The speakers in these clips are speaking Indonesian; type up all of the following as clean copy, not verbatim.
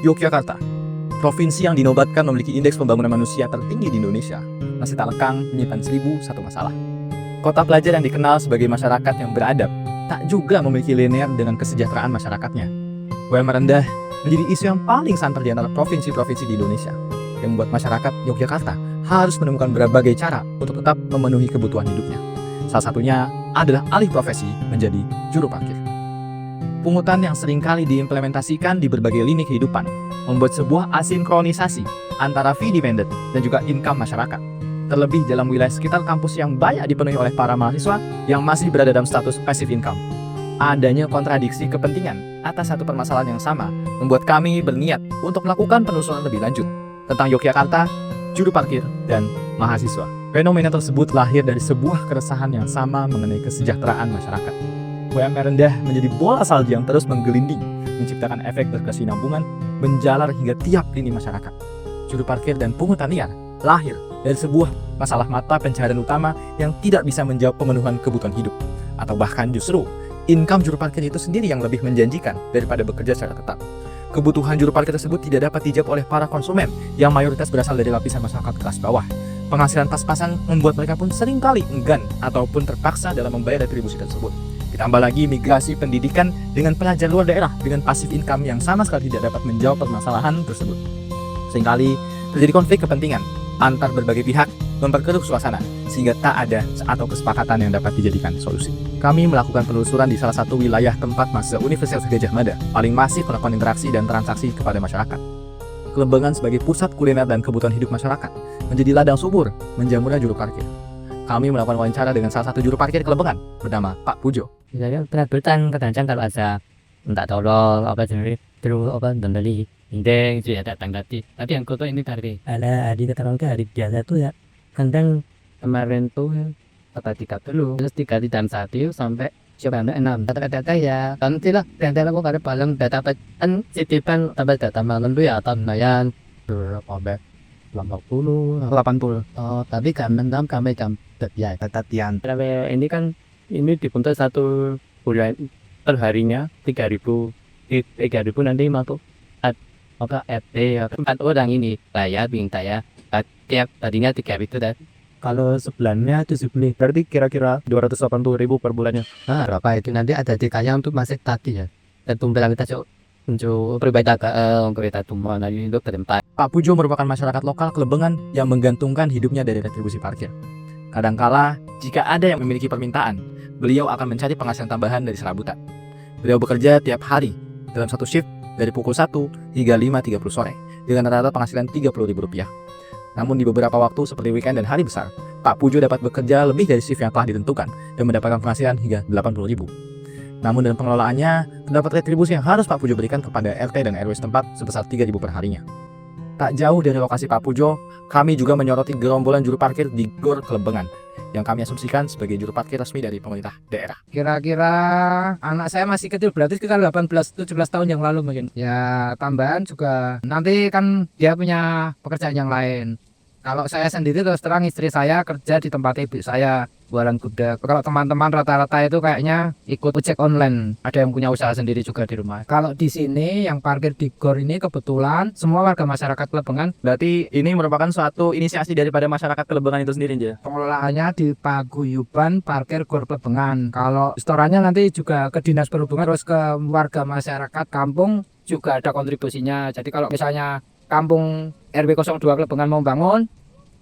Yogyakarta, provinsi yang dinobatkan memiliki indeks pembangunan manusia tertinggi di Indonesia, masih tak lekang menyimpan 1001 masalah. Kota pelajar yang dikenal sebagai masyarakat yang beradab, tak juga memiliki linear dengan kesejahteraan masyarakatnya. UMR rendah menjadi isu yang paling santer di antara provinsi-provinsi di Indonesia, yang membuat masyarakat Yogyakarta harus menemukan berbagai cara untuk tetap memenuhi kebutuhan hidupnya. Salah satunya adalah alih profesi menjadi juru parkir. Pungutan yang seringkali diimplementasikan di berbagai lini kehidupan membuat sebuah asinkronisasi antara fee dependent dan juga income masyarakat. Terlebih dalam wilayah sekitar kampus yang banyak dipenuhi oleh para mahasiswa yang masih berada dalam status passive income. Adanya kontradiksi kepentingan atas satu permasalahan yang sama membuat kami berniat untuk melakukan penelusuran lebih lanjut tentang Yogyakarta, juru parkir, dan mahasiswa. Fenomena tersebut lahir dari sebuah keresahan yang sama mengenai kesejahteraan masyarakat. UMR rendah menjadi bola salju yang terus menggelinding, menciptakan efek berkesinambungan menjalar hingga tiap lini masyarakat. Juru parkir dan pungutan liar lahir dari sebuah masalah mata pencaharian utama yang tidak bisa menjawab pemenuhan kebutuhan hidup, atau bahkan justru income juru parkir itu sendiri yang lebih menjanjikan daripada bekerja secara tetap. Kebutuhan juru parkir tersebut tidak dapat dijawab oleh para konsumen yang mayoritas berasal dari lapisan masyarakat kelas bawah. Penghasilan pas-pasan membuat mereka pun seringkali enggan ataupun terpaksa dalam membayar retribusi tersebut. Ditambah lagi migrasi pendidikan dengan pelajar luar daerah dengan passive income yang sama sekali tidak dapat menjawab permasalahan tersebut. Seringkali terjadi konflik kepentingan antar berbagai pihak, memperkeruh suasana sehingga tak ada atau kesepakatan yang dapat dijadikan solusi. Kami melakukan penelusuran di salah satu wilayah tempat mahasiswa Universitas Gadjah Mada paling masif melakukan interaksi dan transaksi kepada masyarakat. Kelembangan sebagai pusat kuliner dan kebutuhan hidup masyarakat menjadi ladang subur menjamurnya juru parkir. Kami melakukan wawancara dengan salah satu juru parkir Kelembangan bernama Pak Pujo. Saya penerbitan kadang-kadang kalau ada minta tolong apa sendiri terus apa beli indeng itu ya datang tadi yang kotor ini tadi ada di keterangan hari biasa tuh ya kadang kemarin tuh kata 30 terus 3 dan 1 sampai coba 6 data ya nanti lah data aku ada paling data kan titipan tambah data malam tuh ya tambahan berapa 80 oh tapi kan mentam kami jam ya Tatian. ini kan ini dipungut 1 bulan per harinya 3.000 nanti masuk apa RT 4 orang ini bayar minta ya tiap tadinya 3 itu dan Kalau sebulannya 70, berarti kira-kira 280.000 per bulannya. berapa itu nanti ada dikanya untuk masih tadi ya dan tumbelan kita untuk pribadi kereta tumbuhan lagi untuk tempat. Pak Pujo merupakan masyarakat lokal Kelembangan yang menggantungkan hidupnya dari retribusi parkir. Kadangkala, jika ada yang memiliki permintaan, beliau akan mencari penghasilan tambahan dari serabutan. Beliau bekerja tiap hari dalam satu shift dari pukul 1 hingga 5.30 sore dengan rata-rata penghasilan Rp30.000. Namun di beberapa waktu seperti weekend dan hari besar, Pak Pujo dapat bekerja lebih dari shift yang telah ditentukan dan mendapatkan penghasilan hingga Rp80.000. Namun dalam pengelolaannya, terdapat retribusi yang harus Pak Pujo berikan kepada RT dan RW setempat sebesar Rp3.000 per harinya. Tak jauh dari lokasi Pak Pujo, kami juga menyoroti gerombolan juru parkir di Gor Kelembangan yang kami asumsikan sebagai juru parkir resmi dari pemerintah daerah. Kira-kira anak saya masih kecil, berarti sekitar 18-17 tahun yang lalu mungkin. Ya tambahan juga nanti kan dia punya pekerjaan yang lain. Kalau saya sendiri terus terang istri saya kerja di tempat ibu saya jualan kuda. Kalau teman-teman rata-rata itu kayaknya ikut ojek online. Ada yang punya usaha sendiri juga di rumah. Kalau di sini yang parkir di Gor ini kebetulan semua warga masyarakat Kelembangan. Berarti ini merupakan suatu inisiasi daripada masyarakat Kelembangan itu sendiri aja. Pengelolaannya di Paguyuban Parkir Gor Kelembangan. Kalau setorannya nanti juga ke Dinas Perhubungan terus ke warga masyarakat kampung juga ada kontribusinya. Jadi kalau misalnya kampung RW 02 Kelembangan mau bangun,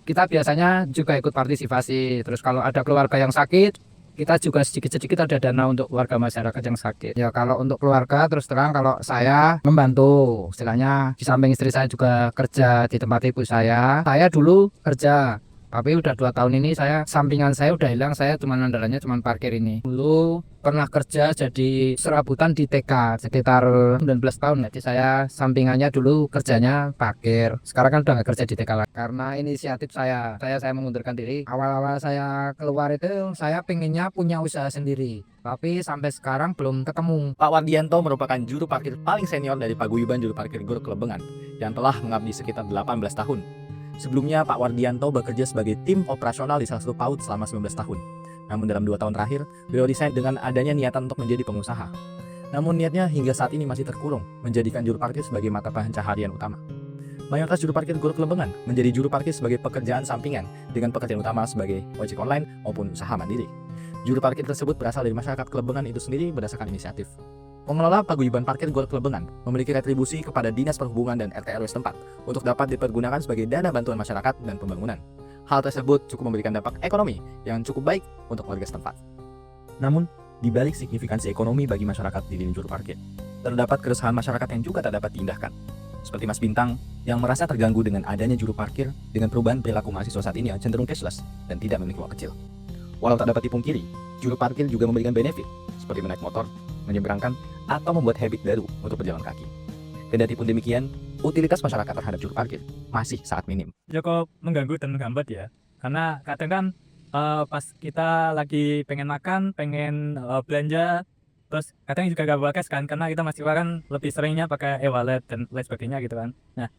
kita biasanya juga ikut partisipasi. Terus kalau ada keluarga yang sakit, kita juga sedikit-sedikit ada dana untuk warga masyarakat yang sakit. Ya kalau untuk keluarga terus terang kalau saya membantu, istilahnya di samping istri saya juga kerja di tempat ibu saya dulu kerja. Tapi udah 2 tahun ini sampingan saya udah hilang, saya cuma andalannya cuma parkir ini. Dulu pernah kerja jadi serabutan di TK sekitar 19 tahun. Jadi saya sampingannya dulu kerjanya parkir. Sekarang kan udah gak kerja di TK lagi. Karena inisiatif saya mengundurkan diri. Awal-awal saya keluar itu saya pengennya punya usaha sendiri. Tapi sampai sekarang belum ketemu. Pak Wardianto merupakan juru parkir paling senior dari Paguyuban Juru Parkir Gor Kelembangan yang telah mengabdi sekitar 18 tahun. Sebelumnya, Pak Wardianto bekerja sebagai tim operasional di salah satu PAUD selama 19 tahun. Namun dalam 2 tahun terakhir, beliau resign dengan adanya niatan untuk menjadi pengusaha. Namun niatnya hingga saat ini masih terkurung, menjadikan juru parkir sebagai mata pencaharian utama. Mayoritas juru parkir Gor Kelebengan menjadi juru parkir sebagai pekerjaan sampingan dengan pekerjaan utama sebagai ojek online maupun usaha mandiri. Juru parkir tersebut berasal dari masyarakat Kelebengan itu sendiri berdasarkan inisiatif. Pengelola paguyuban parkir Gor Kelebengan memiliki retribusi kepada Dinas Perhubungan dan RT RW setempat untuk dapat dipergunakan sebagai dana bantuan masyarakat dan pembangunan. Hal tersebut cukup memberikan dampak ekonomi yang cukup baik untuk warga setempat. Namun, di balik signifikansi ekonomi bagi masyarakat di lini juru parkir, terdapat keresahan masyarakat yang juga tak dapat diindahkan. Seperti Mas Bintang yang merasa terganggu dengan adanya juru parkir dengan perubahan perilaku mahasiswa saat ini yang cenderung cashless dan tidak memiliki uang kecil. Walau tak dapat dipungkiri, juru parkir juga memberikan benefit seperti menaik motor, menyeberangkan, atau membuat habit baru untuk berjalan kaki. Kendati pun demikian, utilitas masyarakat terhadap juru parkir masih sangat minim. Cukup mengganggu dan menghambat ya, karena kadang kan pas kita lagi pengen makan, pengen belanja, terus kadang juga gak bawa cash kan, karena kita masih kan lebih seringnya pakai e-wallet dan lain sebagainya gitu kan. Nah,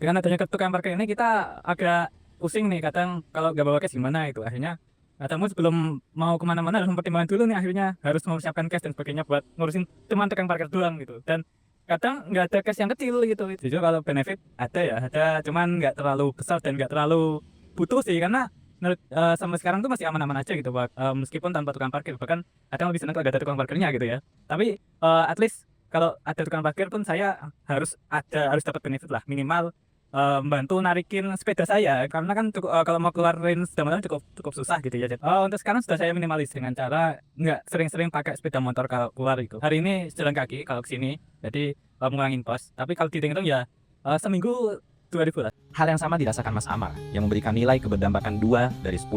dengan adanya tukang parkir ini kita agak pusing nih, kadang kalau gak bawa cash gimana itu. Akhirnya kadang sebelum mau kemana-mana harus mempertimbangkan dulu nih, akhirnya harus mempersiapkan cash dan sebagainya buat ngurusin teman tukang parkir doang gitu. Dan kadang nggak ada cash yang kecil gitu. Jujur kalau benefit ada ya, ada, cuman nggak terlalu besar dan nggak terlalu butuh sih, karena sampai sekarang tuh masih aman-aman aja gitu, meskipun tanpa tukang parkir. Bahkan kadang lebih senang kalau ada tukang parkirnya gitu ya. Tapi at least kalau ada tukang parkir pun saya harus dapat benefit lah, minimal membantu narikin sepeda saya, karena kan kalau mau keluarin sepeda motor cukup susah gitu ya. Untuk sekarang sudah saya minimalis dengan cara nggak sering-sering pakai sepeda motor kalau keluar gitu. Hari ini jalan kaki kalau kesini, jadi ngurangin kos. Tapi kalau dihitung ya seminggu 2.000 lah. Hal yang sama dirasakan Mas Amar yang memberikan nilai keberdampakan 2 dari 10.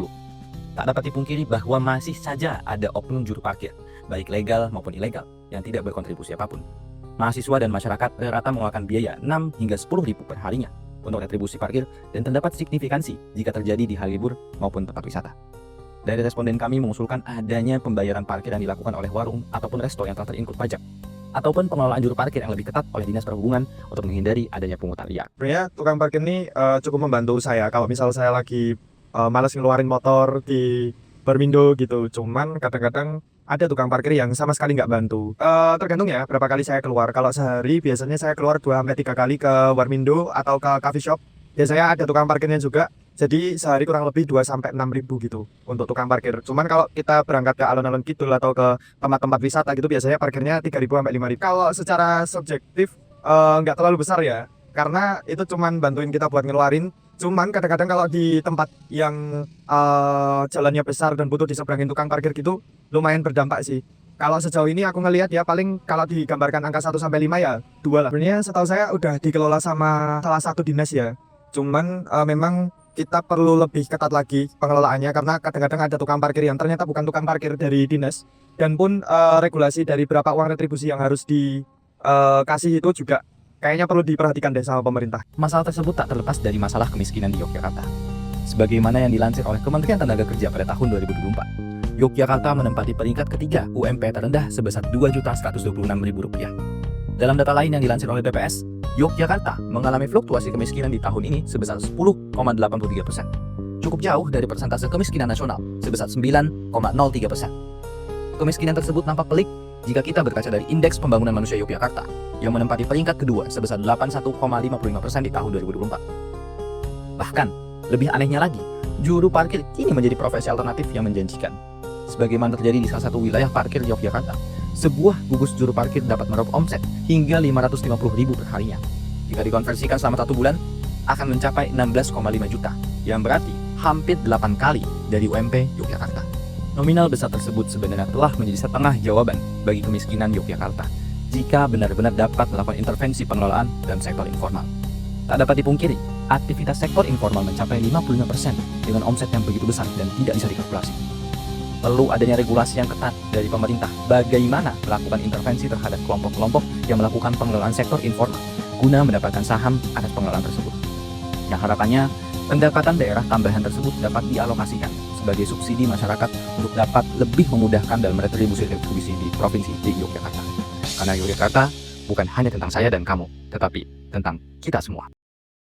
Tak dapat dipungkiri bahwa masih saja ada oknum juru parkir, baik legal maupun ilegal, yang tidak berkontribusi apapun. Mahasiswa dan masyarakat rata-rata mengeluarkan biaya 6 hingga 10.000 per harinya untuk retribusi parkir, dan terdapat signifikansi jika terjadi di hari libur maupun tempat wisata. Dari responden kami mengusulkan adanya pembayaran parkir yang dilakukan oleh warung ataupun resto yang telah terinclude pajak, ataupun pengelolaan juru parkir yang lebih ketat oleh Dinas Perhubungan untuk menghindari adanya pungutan liar. Sebenarnya tukang parkir ini cukup membantu saya kalau misal saya lagi malas ngeluarin motor di Warmindo gitu. Cuman kadang-kadang ada tukang parkir yang sama sekali nggak bantu. Tergantung ya berapa kali saya keluar. Kalau sehari biasanya saya keluar 2-3 kali ke Warmindo atau ke coffee shop. Biasanya ada tukang parkirnya juga. Jadi sehari kurang lebih 2-6 ribu gitu untuk tukang parkir. Cuman kalau kita berangkat ke alun-alun kidul atau ke tempat-tempat wisata gitu, biasanya parkirnya 3.000 sampai 5.000. Kalau secara subjektif nggak terlalu besar ya, karena itu cuman bantuin kita buat ngeluarin. Cuman kadang-kadang kalau di tempat yang jalannya besar dan butuh diseberangin tukang parkir gitu, lumayan berdampak sih. Kalau sejauh ini aku ngelihat ya, paling kalau digambarkan angka 1-5 ya 2 lah. Sebenarnya setahu saya udah dikelola sama salah satu dinas ya. Cuman memang kita perlu lebih ketat lagi pengelolaannya, karena kadang-kadang ada tukang parkir yang ternyata bukan tukang parkir dari dinas, dan pun regulasi dari berapa uang retribusi yang harus dikasih itu juga kayaknya perlu diperhatikan deh sama pemerintah. Masalah tersebut tak terlepas dari masalah kemiskinan di Yogyakarta. Sebagaimana yang dilansir oleh Kementerian Tenaga Kerja pada tahun 2024, Yogyakarta menempati peringkat ketiga UMP terendah sebesar Rp2.126.000. Dalam data lain yang dilansir oleh BPS, Yogyakarta mengalami fluktuasi kemiskinan di tahun ini sebesar 10,83%. Cukup jauh dari persentase kemiskinan nasional sebesar 9,03%. Kemiskinan tersebut nampak pelik jika kita berkaca dari Indeks Pembangunan Manusia Yogyakarta yang menempati peringkat kedua sebesar 81,55% di tahun 2024. Bahkan, lebih anehnya lagi, juru parkir kini menjadi profesi alternatif yang menjanjikan. Sebagaimana terjadi di salah satu wilayah parkir Yogyakarta, sebuah gugus juru parkir dapat meraup omset hingga 550.000 per harinya. Jika dikonversikan selama 1 bulan, akan mencapai 16,5 juta, yang berarti hampir 8 kali dari UMP Yogyakarta. Nominal besar tersebut sebenarnya telah menjadi setengah jawaban bagi kemiskinan Yogyakarta jika benar-benar dapat melakukan intervensi pengelolaan dalam sektor informal. Tak dapat dipungkiri, aktivitas sektor informal mencapai 55% dengan omset yang begitu besar dan tidak bisa dikalkulasi. Perlu adanya regulasi yang ketat dari pemerintah bagaimana melakukan intervensi terhadap kelompok-kelompok yang melakukan pengelolaan sektor informal guna mendapatkan saham atas pengelolaan tersebut. Yang harapannya, pendapatan daerah tambahan tersebut dapat dialokasikan sebagai subsidi masyarakat untuk dapat lebih memudahkan dalam retribusi di provinsi di Yogyakarta. Karena Yogyakarta bukan hanya tentang saya dan kamu, tetapi tentang kita semua.